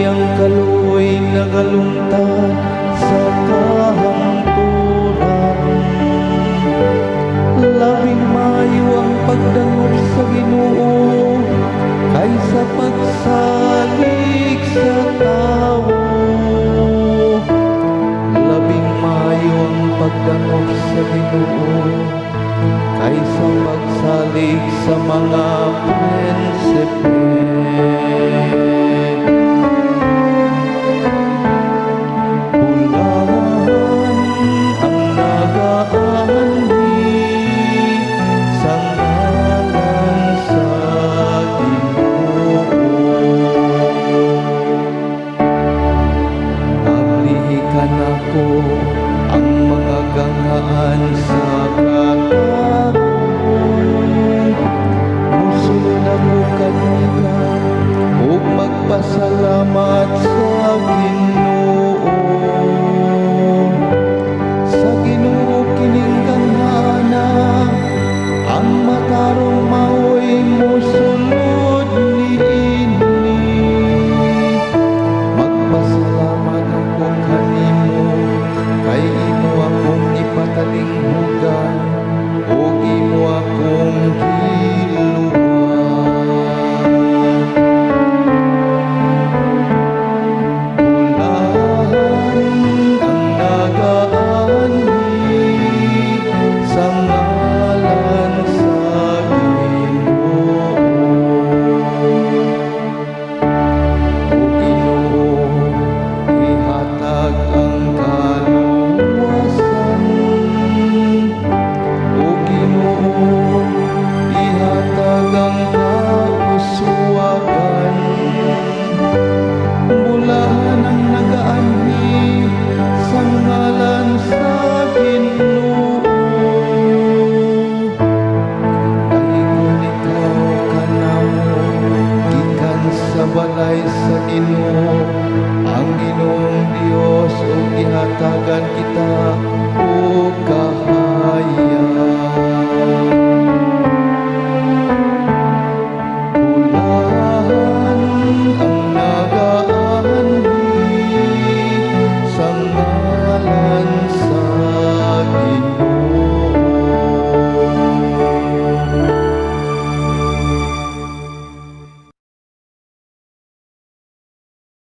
ang kaluoy nagalungtad sa kahangturan. Labing maayo ang pagdangop sa Ginoo kaysa pagsalig sa tawo. Labing maayo ang pagdangop sa Ginoo kaysa pagsalig sa mga prinsipe. Bulan ang nagaanhi sa ngalan sa Ginoo. Ablikan ako ang mga gangaan sa katawan. Musunod ako kanila ug magpasalamat sa Ginoo. Sa Ginoo kining ganghana, ang matarong mao'y mosulod niini. Magpasalamat ako kanimo, kay imo akong ipatalinghugan, ug imo akong giluwan. Bulan ang nagaanhi sa ngalan sa Ginoo. O Ginoo, ihatag ang kaluwasan. O Ginoo, ihatag ang kauswagan. Bulahan ang nagaanhi sa ngalan sa Ginoo. Daingon ikaw kanamo gikan sa balay sa Ginoo, ang Ginoong Dios, ug ihatagan kita o